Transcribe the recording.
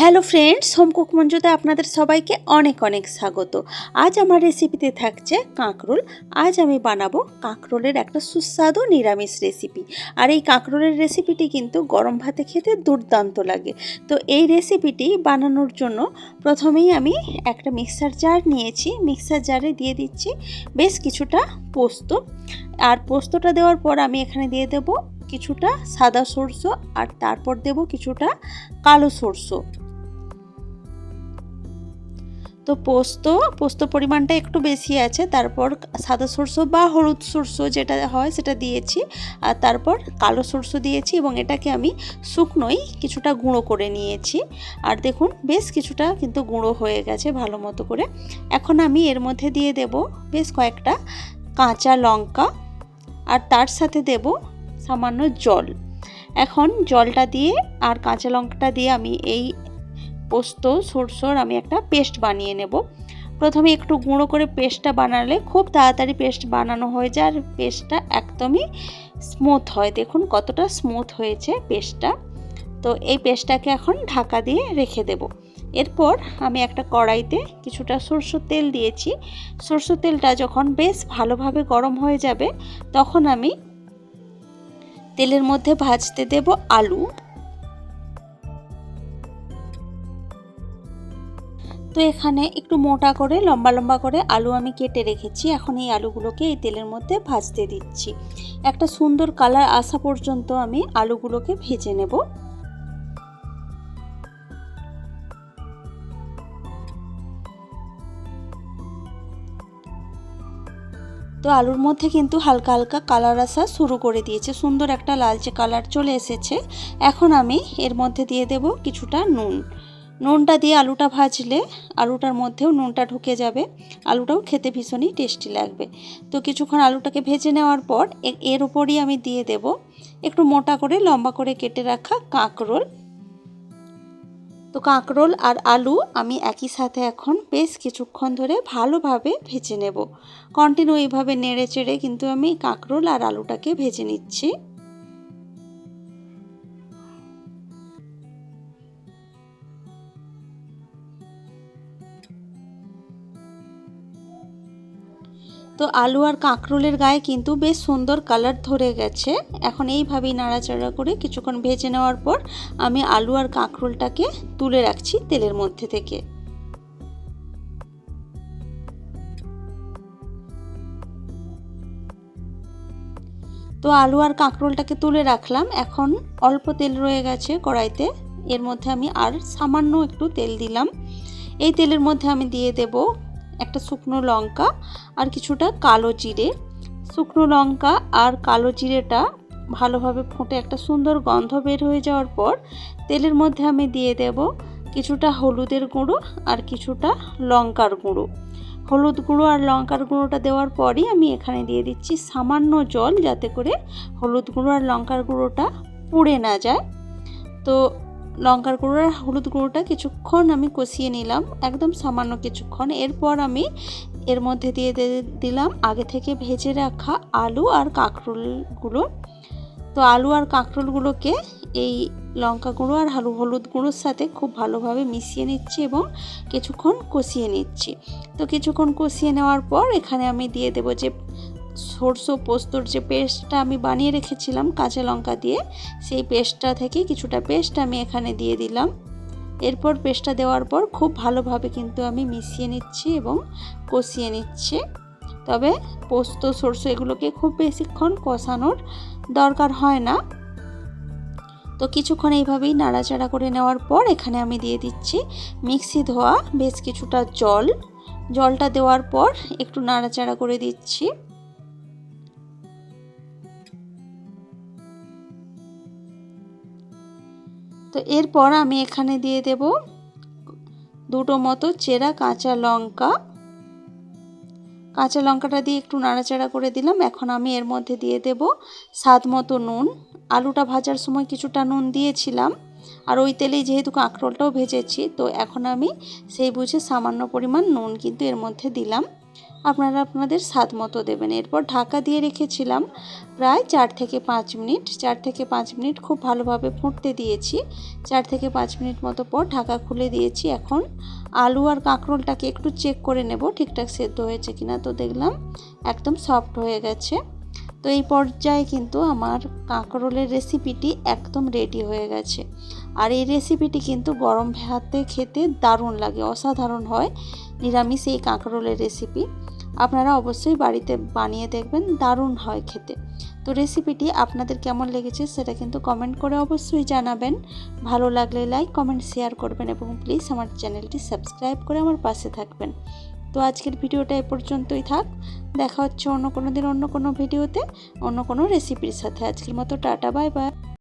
Hello friends, home cook মঞ্জুতে আপনাদের সবাইকে অনেক অনেক স্বাগত। আজ আমার রেসিপিতে থাকছে কাঁকরোল। আজ আমি বানাবো কাঁকরোলের একটা সুস্বাদু নিরামিষ রেসিপি। আর এই কাঁকরোলের রেসিপিটি কিন্তু গরম ভাতে খেতে দুর্দান্ত লাগে। তো এই রেসিপিটি বানানোর জন্য প্রথমেই আমি একটা মিক্সার জার নিয়েছি। মিক্সার জারে দিয়ে দিচ্ছি বেশ কিছুটা পোস্ত। আর পোস্তটা দেওয়ার পর আমি এখানে দিয়ে দেবো কিছুটা সাদা সরষে, আর তারপর দেব কিছুটা কালো সরষে। তো পোস্ত পরিমাণটা একটু বেশি আছে, তারপর সাদা সরষে বা হলুদ সরষে যেটা হয় সেটা দিয়েছি, আর তারপর কালো সরষে দিয়েছি এবং এটাকে আমি শুকনোই কিছুটা গুঁড়ো করে নিয়েছি। আর দেখুন বেশ কিছুটা কিন্তু গুঁড়ো হয়ে গেছে ভালো মতো করে। এখন আমি এর মধ্যে দিয়ে দেব বেশ কয়েকটা কাঁচা লঙ্কা, আর তার সাথে দেব সামান্য জল। এখন জলটা দিয়ে আর কাঁচা লঙ্কাটা দিয়ে আমি এই পোস্ত সরষের আমি একটা পেস্ট বানিয়ে নেব। প্রথমে একটু গুঁড়ো করে পেস্টটা বানালে খুব তাড়াতাড়ি পেস্ট বানানো হয়ে যায়, আর পেস্টটা একদমই স্মুথ হয়। দেখুন কতটা স্মুথ হয়েছে পেস্টটা। তো এই পেস্টটাকে এখন ঢাকা দিয়ে রেখে দেব। এরপর আমি একটা কড়াইতে কিছুটা সরষের তেল দিয়েছি। সরষের তেলটা যখন বেশ ভালোভাবে গরম হয়ে যাবে তখন আমি তেলের মধ্যে ভাজতে দেব আলু। তো এখানে একটু মোটা করে লম্বা লম্বা করে আলু আমি কেটে রেখেছি। এখন এই আলুগুলোকে এই তেলের মধ্যে ভাজতে দিচ্ছি। একটা সুন্দর কালার আসা পর্যন্ত আমি আলুগুলোকে ভেজে নেব। তো আলুর মধ্যে কিন্তু হালকা হালকা কালার আসা শুরু করে দিয়েছে, সুন্দর একটা লালচে কালার চলে এসেছে। এখন আমি এর মধ্যে দিয়ে দেব কিছুটা নুনটা দিয়ে আলুটা ভাজলে আলুটার মধ্যেও নুনটা ঢুকে যাবে, আলুটাও খেতে ভীষণই টেস্টি লাগবে। তো কিছুক্ষণ আলুটাকে ভেজে নেওয়ার পর এর উপরই আমি দিয়ে দেব একটু মোটা করে লম্বা করে কেটে রাখা কাঁকরোল। তো কাঁকরোল আর আলু আমি একই সাথে এখন বেশ কিছুক্ষণ ধরে ভালোভাবে ভেজে নেব। কন্টিনিউ এইভাবে নেড়ে চেড়ে কিন্তু আমি কাঁকরোল আর আলুটাকে ভেজে নিচ্ছি। তো আলু আর কাঁকরোলের গায়ে কিন্তু বেশ সুন্দর কালার ধরে গেছে। এখন এইভাবেই নাড়াচাড়া করে কিছুক্ষণ ভেজে নেওয়ার পর আমি আলু আর কাঁকরোলটাকে তুলে রাখছি তেলের মধ্যে থেকে। তো আলু আর কাঁকরোলটাকে তুলে রাখলাম। এখন অল্প তেল রয়ে গেছে কড়াইতে, এর মধ্যে আমি আর সামান্য একটু তেল দিলাম। এই তেলের মধ্যে আমি দিয়ে দেব একটা শুকনো লঙ্কা আর কিছুটা কালো জিরে। শুকনো লঙ্কা আর কালো জিরেটা ভালোভাবে ফুটে একটা সুন্দর গন্ধ বের হয়ে যাওয়ার পর তেলের মধ্যে আমি দিয়ে দেব কিছুটা হলুদের গুঁড়ো আর কিছুটা লঙ্কার গুঁড়ো। হলুদ গুঁড়ো আর লঙ্কার গুঁড়োটা দেওয়ার পরই আমি এখানে দিয়ে দিচ্ছি সামান্য জল, যাতে করে হলুদ গুঁড়ো আর লঙ্কার গুঁড়োটা পুড়ে না যায়। তো লঙ্কার গুঁড়ো আর হলুদ গুঁড়োটা কিছুক্ষণ আমি কষিয়ে নিলাম, একদম সামান্য কিছুক্ষণ। এরপর আমি এর মধ্যে দিয়ে দিলাম আগে থেকে ভেজে রাখা আলু আর কাঁকরোলগুলো। তো আলু আর কাঁকরোলগুলোকে এই লঙ্কা গুঁড়ো আর হলুদ গুঁড়োর সাথে খুব ভালোভাবে মিশিয়ে নিচ্ছি এবং কিছুক্ষণ কষিয়ে নিচ্ছি। তো কিছুক্ষণ কষিয়ে নেওয়ার পর এখানে আমি দিয়ে দেবো যে সরষে পোস্তর যে পেস্টটা আমি বানিয়ে রেখেছিলাম কাঁচা লঙ্কা দিয়ে, সেই পেস্টটা থেকে কিছুটা পেস্ট আমি এখানে দিয়ে দিলাম। এরপর পেস্টটা দেওয়ার পর খুব ভালোভাবে কিন্তু আমি মিশিয়ে নিচ্ছি এবং কষিয়ে নিচ্ছি। তবে পোস্ত সরষে এগুলোকে খুব বেশিক্ষণ কষানোর দরকার হয় না। তো কিছুক্ষণ এইভাবেই নাড়াচাড়া করে নেওয়ার পর এখানে আমি দিয়ে দিচ্ছি মিক্সি ধোয়া বেশ কিছুটা জলটা দেওয়ার পর একটু নাড়াচাড়া করে দিচ্ছি। তো এরপর আমি এখানে দিয়ে দেব দুটো মতো চেরা কাঁচা লঙ্কাটা দিয়ে একটু নাড়াচাড়া করে দিলাম। এখন আমি এর মধ্যে দিয়ে দেব স্বাদ মতো নুন। আলুটা ভাজার সময় কিছুটা নুন দিয়েছিলাম, আর ওই তেলেই যেহেতু কাঁকরোলটাও ভেজেছি, তো এখন আমি সেই বুঝে সামান্য পরিমাণ নুন কিন্তু এর মধ্যে দিলাম। আপনারা আপনাদের স্বাদ মতো দেবেন। এরপর ঢাকা দিয়ে রেখেছিলাম প্রায় 4 থেকে 5 মিনিট। 4 থেকে 5 মিনিট খুব ভালোভাবে ফুটতে দিয়েছি। 4 থেকে 5 মিনিট মতো পর ঢাকা খুলে দিয়েছি। এখন আলু আর কাঁকরোলটাকে একটু চেক করে নেব ঠিকঠাক সেদ্ধ হয়েছে কিনা। তো দেখলাম একদম সফট হয়ে গেছে। তো এই পর্যায়ে কিন্তু আমার কাঁকরোলের রেসিপিটি একদম রেডি হয়ে গেছে। আর এই রেসিপিটি কিন্তু গরম ভাতে খেতে দারুণ লাগে, অসাধারণ হয় নিরামিষ এই কাঁকরোলের রেসিপি। আপনারা অবশ্যই বাড়িতে বানিয়ে দেখবেন, দারুণ হয় খেতে। তো রেসিপিটি আপনাদের কেমন লেগেছে সেটা কিন্তু কমেন্ট করে অবশ্যই জানাবেন। ভালো লাগলে লাইক, কমেন্ট, শেয়ার করবেন এবং প্লিজ আমার চ্যানেলটি সাবস্ক্রাইব করে আমার পাশে থাকবেন। তো আজকের ভিডিওটা এ পর্যন্তই থাক। দেখা হচ্ছে অন্য কোনো দিন অন্য কোনো ভিডিওতে অন্য কোনো রেসিপির সাথে। আজকের মতো টাটা, বাই বাই।